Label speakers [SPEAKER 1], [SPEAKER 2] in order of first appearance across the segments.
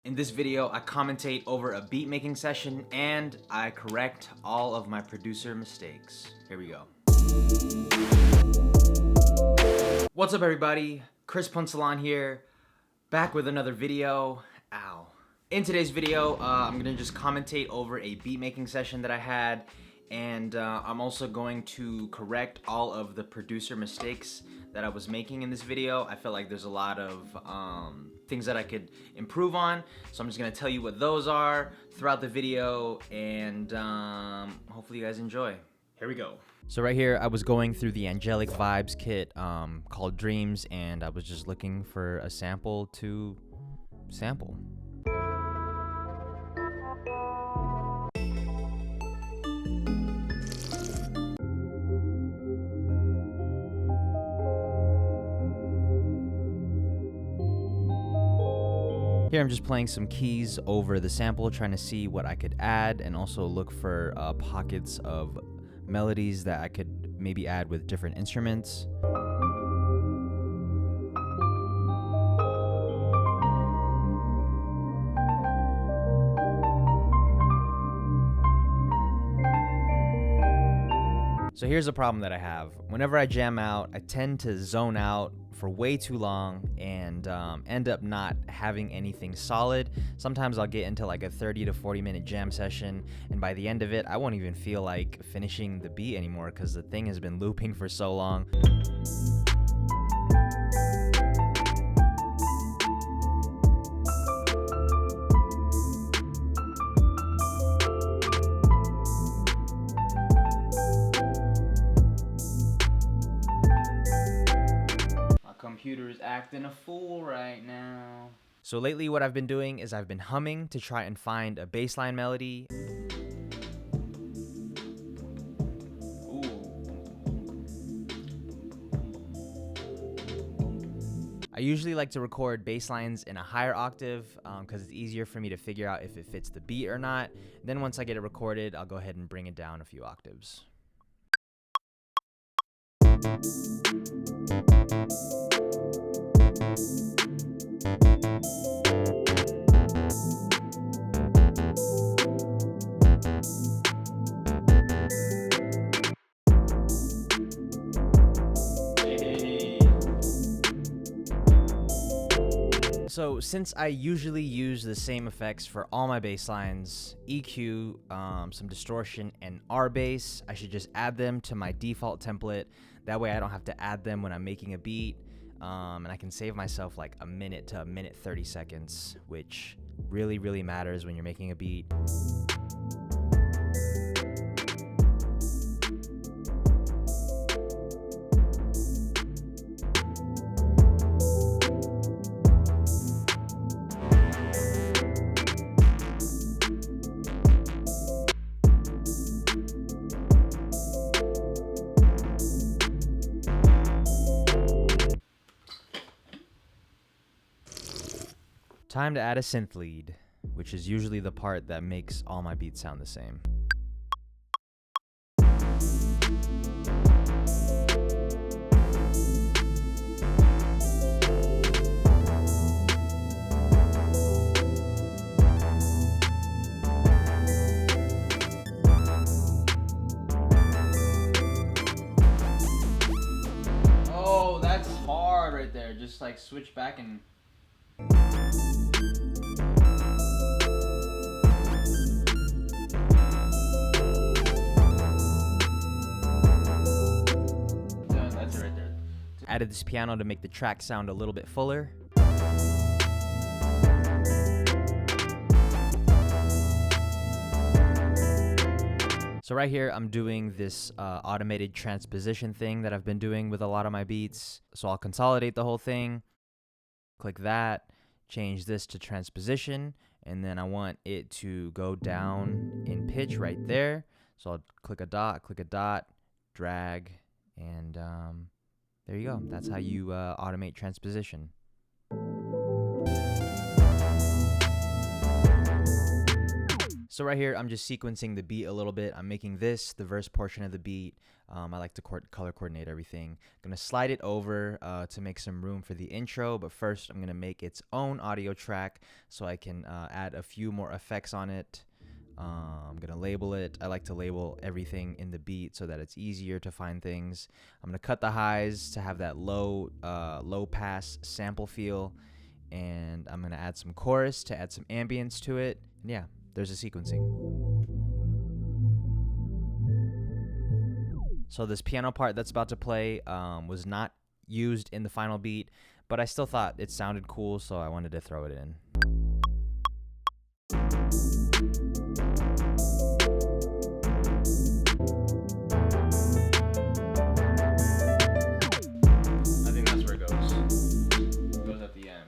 [SPEAKER 1] In this video, I commentate over a beat making session and I correct all of my producer mistakes. Here we go. What's up everybody? Chris Punsalon here, back with another video. Ow. In today's video, I'm gonna just commentate over a beat making session that I had, and I'm also going to correct all of the producer mistakes that I was making in this video. I felt like there's a lot of things that I could improve on, so I'm just gonna tell you what those are throughout the video, and hopefully you guys enjoy. Here we go. So right here, I was going through the Angelic Vibes kit called Dreams, and I was just looking for a sample to sample. Here I'm just playing some keys over the sample, trying to see what I could add, and also look for pockets of melodies that I could maybe add with different instruments. So here's a problem that I have. Whenever I jam out, I tend to zone out for way too long and end up not having anything solid. Sometimes I'll get into like a 30 to 40 minute jam session, and by the end of it, I won't even feel like finishing the beat anymore because the thing has been looping for so long. Computer is acting a fool right now. So lately what I've been doing is I've been humming to try and find a bass line melody. Ooh. I usually like to record bass lines in a higher octave because it's easier for me to figure out if it fits the beat or not. Then once I get it recorded, I'll go ahead and bring it down a few octaves. So since I usually use the same effects for all my bass lines, EQ, some distortion, and R-bass, I should just add them to my default template. That way I don't have to add them when I'm making a beat, and I can save myself like a minute to a minute 30 seconds, which really matters when you're making a beat. Time to add a synth lead, which is usually the part that makes all my beats sound the same. Oh, that's hard right there. Just like switch back and... Added this piano to make the track sound a little bit fuller. So right here, I'm doing this automated transposition thing that I've been doing with a lot of my beats. So I'll consolidate the whole thing, click that, change this to transposition, and then I want it to go down in pitch right there. So I'll click a dot, drag, and there you go. That's how you automate transposition. So So right here, I'm just sequencing the beat a little bit. I'm making this the verse portion of the beat. I like to color coordinate everything. I'm gonna slide it over to make some room for the intro, but first I'm gonna make its own audio track so I can add a few more effects on it. I'm gonna label it. I like to label everything in the beat so that it's easier to find things. I'm gonna cut the highs to have that low pass sample feel, and I'm gonna add some chorus to add some ambience to it. And yeah, there's a sequencing. So this piano part that's about to play was not used in the final beat, but I still thought it sounded cool, so I wanted to throw it in. I think that's where it goes. It goes at the end.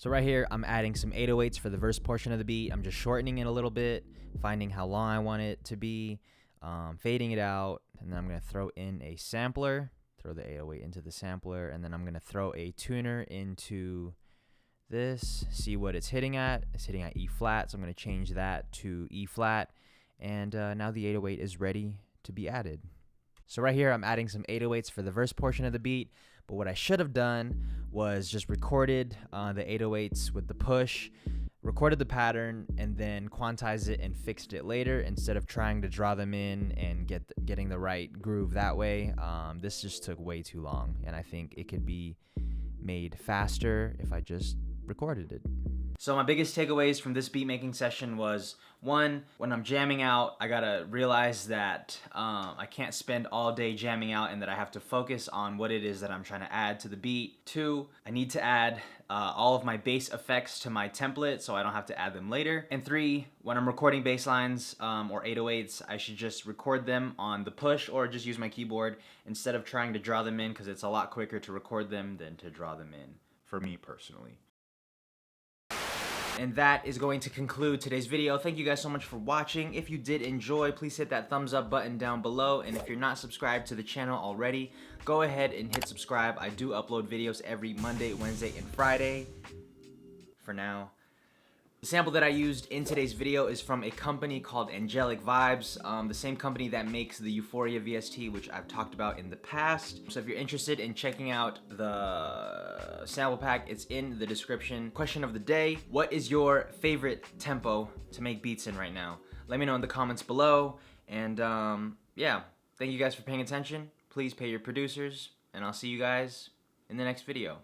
[SPEAKER 1] So right here, I'm adding some 808s for the verse portion of the beat. I'm just shortening it a little bit, finding how long I want it to be, fading it out, and then I'm going to throw in a sampler, throw the 808 into the sampler, and then I'm going to throw a tuner into this, see what it's hitting at. It's hitting at E flat, so I'm going to change that to E flat, and now the 808 is ready to be added. So right here, I'm adding some 808s for the verse portion of the beat, but what I should have done was just recorded the 808s with the push, recorded the pattern, and then quantized it and fixed it later instead of trying to draw them in and getting the right groove that way. This just took way too long, and I think it could be made faster if I just recorded it. So my biggest takeaways from this beat making session was, one, when I'm jamming out, I gotta realize that I can't spend all day jamming out and that I have to focus on what it is that I'm trying to add to the beat. Two, I need to add all of my bass effects to my template so I don't have to add them later. And three, when I'm recording bass lines or 808s, I should just record them on the push or just use my keyboard instead of trying to draw them in, because it's a lot quicker to record them than to draw them in, for me personally. And that is going to conclude today's video. Thank you guys so much for watching. If you did enjoy, please hit that thumbs up button down below. And if you're not subscribed to the channel already, go ahead and hit subscribe. I do upload videos every Monday, Wednesday, and Friday. For now. The sample that I used in today's video is from a company called Angelic Vibes, the same company that makes the Euphoria VST, which I've talked about in the past. So if you're interested in checking out the sample pack, it's in the description. Question of the day: what is your favorite tempo to make beats in right now? Let me know in the comments below. And yeah, thank you guys for paying attention. Please pay your producers, and I'll see you guys in the next video.